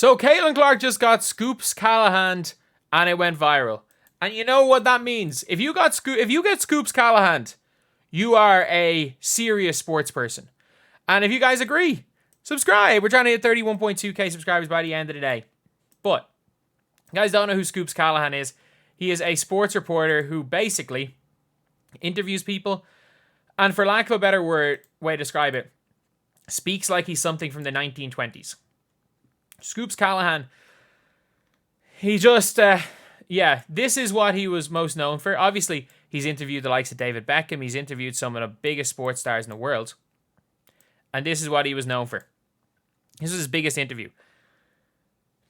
So Caitlin Clark just got Scoops Callahan and it went viral. And you know what that means? If you get Scoops Callahan, you are a serious sports person. And if you guys agree, subscribe. We're trying to hit 31.2k subscribers by the end of the day. But you guys don't know who Scoops Callahan is. He is a sports reporter who basically interviews people and, for lack of a better way to describe it, speaks like he's something from the 1920s. Scoops Callahan, he just, this is what he was most known for. Obviously, he's interviewed the likes of David Beckham. He's interviewed some of the biggest sports stars in the world. And this is what he was known for. This was his biggest interview.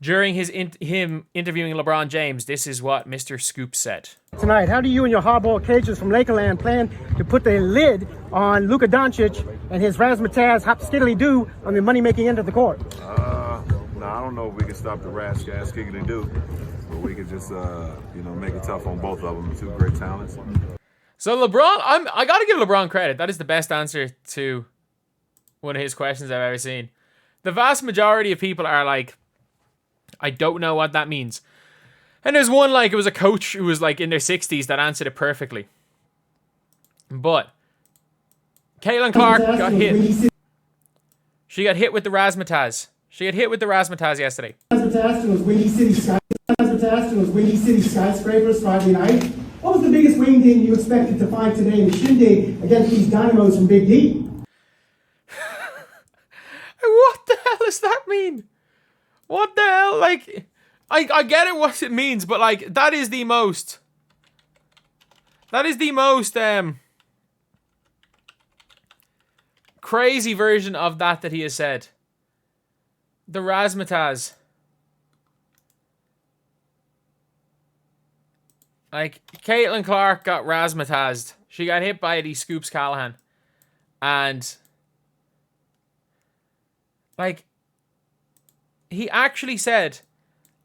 During him interviewing LeBron James, this is what Mr. Scoop said. Tonight, how do you and your hardball Cajuns from Lakerland plan to put the lid on Luka Doncic and his razzmatazz hop skiddly doo on the money-making end of the court? I don't know if we can stop the rash gas skiddly doo, but we can just make it tough on both of them. Two great talents. So LeBron, I gotta give LeBron credit. That is the best answer to one of his questions I've ever seen. The vast majority of people are like, I don't know what that means. And there's one, like, it was a coach who was, like, in their 60s that answered it perfectly. But Caitlin Clark got hit. She got hit with the razzmatazz. She got hit with the razzmatazz yesterday. Razzmatazz was Windy City skyscrapers Friday night. What was the biggest wingding you expected to find today in the shindig against these dynamos from Big D? What the hell does that mean? What the hell? Like, I get it what it means, but like, that is the most crazy version of that he has said. The razzmatazz. Like, Caitlin Clark got razzmatazzed. She got hit by the Scoops Callahan. And like, he actually said,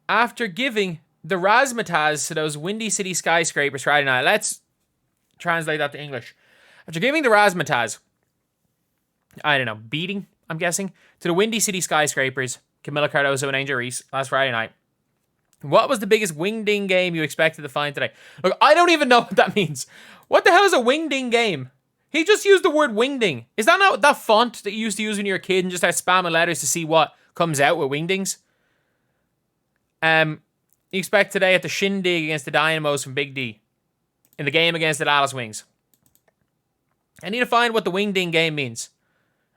after giving the razzmatazz to those Windy City skyscrapers Friday night, let's translate that to English. After giving the razzmatazz, I don't know, beating, I'm guessing, to the Windy City skyscrapers, Camilla Cardoso and Angel Reese last Friday night, what was the biggest wingding game you expected to find today? Look, I don't even know what that means. What the hell is a wingding game? He just used the word wingding. Is that not that font that you used to use when you were a kid and just start spamming letters to see what comes out with wingdings? You expect today at the shindig against the Dynamos from Big D in the game against the Dallas Wings. I need to find what the wingding game means.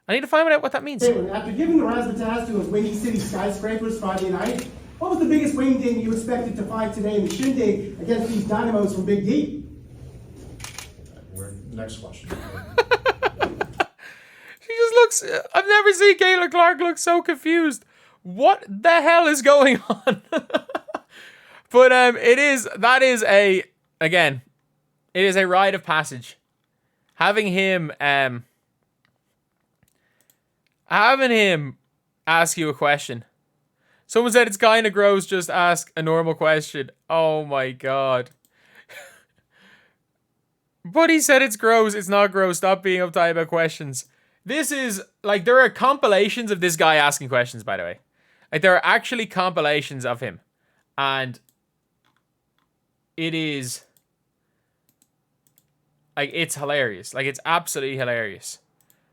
I need to find out what that means. After giving the razzmatazz to those Windy City skyscrapers Friday night, what was the biggest wingding you expected to find today in the shindig against these dynamos from Big D? Next question. She just looks... I've never seen Caitlin Clark look so confused. What the hell is going on? But it is a rite of passage. Having him ask you a question. Someone said it's kind of gross, just ask a normal question. Oh my god. But he said it's gross. It's not gross. Stop being uptight about questions. This is, like, there are compilations of this guy asking questions, by the way. Like, there are actually compilations of him. And it is, like, it's hilarious. Like, it's absolutely hilarious.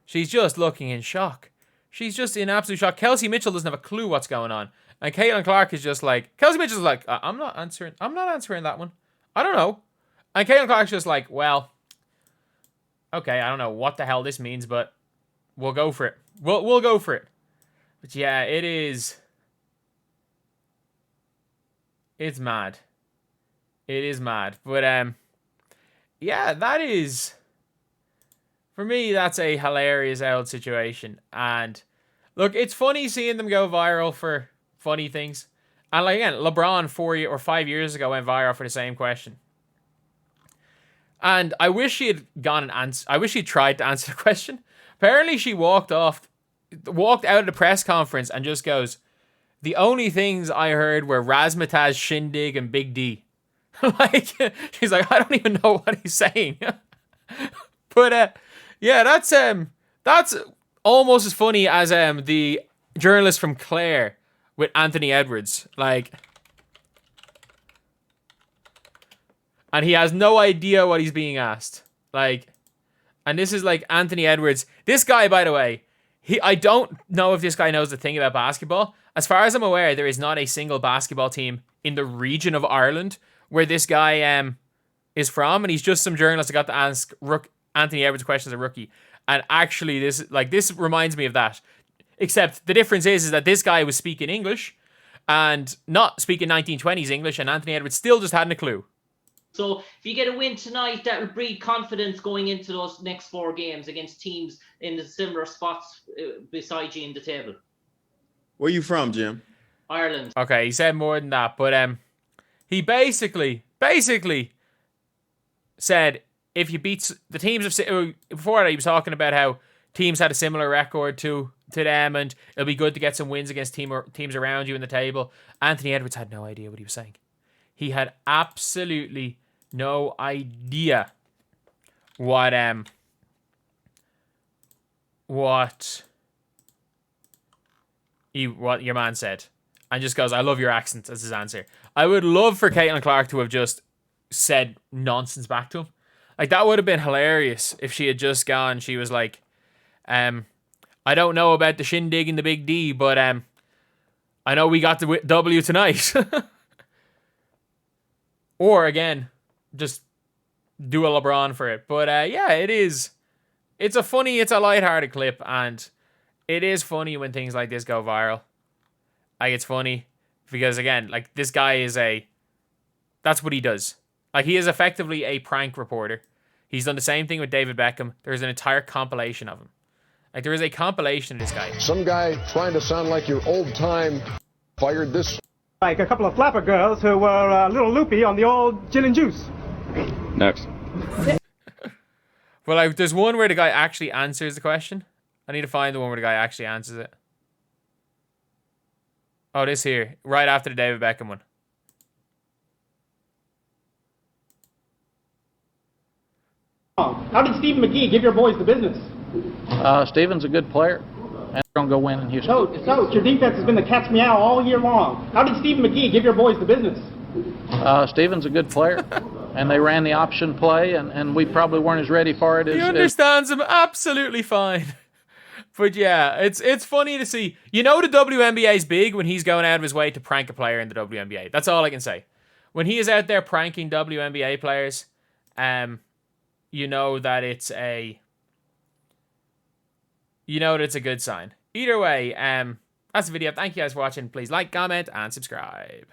She's just looking in shock. She's just in absolute shock. Kelsey Mitchell doesn't have a clue what's going on. And Caitlin Clark is just like, Kelsey Mitchell's like, I'm not answering that one. I don't know. And Caitlin Clark's just like, well, okay, I don't know what the hell this means, but we'll go for it. We'll go for it. But yeah, it's mad. It is mad. But yeah, that is, for me, that's a hilarious old situation. And look, it's funny seeing them go viral for funny things. And like, again, LeBron 4 or 5 years ago went viral for the same question. And I wish she had gone and I wish she tried to answer the question. Apparently she walked out of the press conference and just goes, the only things I heard were razzmatazz, shindig, and Big D. Like, she's like, I don't even know what he's saying. But yeah, that's almost as funny as the journalist from Claire with Anthony Edwards. Like, and he has no idea what he's being asked. Like, and this is like Anthony Edwards. This guy, by the way, I don't know if this guy knows a thing about basketball. As far as I'm aware, there is not a single basketball team in the region of Ireland where this guy is from, and he's just some journalist that got to ask Anthony Edwards questions as a rookie. And actually, this reminds me of that. Except the difference is that this guy was speaking English and not speaking 1920s English, and Anthony Edwards still just hadn't a clue. So if you get a win tonight, that will breed confidence going into those next 4 games against teams in the similar spots beside you in the table. Where you from, Jim? Ireland. Okay, he said more than that, but he basically said if you beat the teams of before that, he was talking about how teams had a similar record to them, and it'll be good to get some wins against teams around you in the table. Anthony Edwards had no idea what he was saying. He had absolutely no idea what your man said, and just goes, "I love your accent," as his answer. I would love for Caitlin Clark to have just said nonsense back to him. Like, that would have been hilarious if she had just gone. She was like, "I don't know about the shindig and the big D, but I know we got the W tonight." Or again, just do a LeBron for it. But yeah, it is. It's a lighthearted clip, and it is funny when things like this go viral. Like, it's funny because, again, like, this guy that's what he does. Like, he is effectively a prank reporter. He's done the same thing with David Beckham. There's an entire compilation of him. Like, there is a compilation of this guy. Some guy trying to sound like your old time fired this. Like a couple of flapper girls who were a little loopy on the old gin and juice. Next. Well, like, there's one where the guy actually answers the question. I need to find the one where the guy actually answers it. Oh, this here. Right after the David Beckham one. How did Stephen McGee give your boys the business? Stephen's a good player. And we're going to go win in Houston. Coach, your defense has been the cat's meow all year long. How did Stephen McGee give your boys the business? Stephen's a good player. And they ran the option play, and we probably weren't as ready for it as... He understands him absolutely fine. But yeah, it's funny to see. You know the WNBA's big when he's going out of his way to prank a player in the WNBA. That's all I can say. When he is out there pranking WNBA players, you know that it's a good sign. Either way, that's the video. Thank you guys for watching. Please like, comment, and subscribe.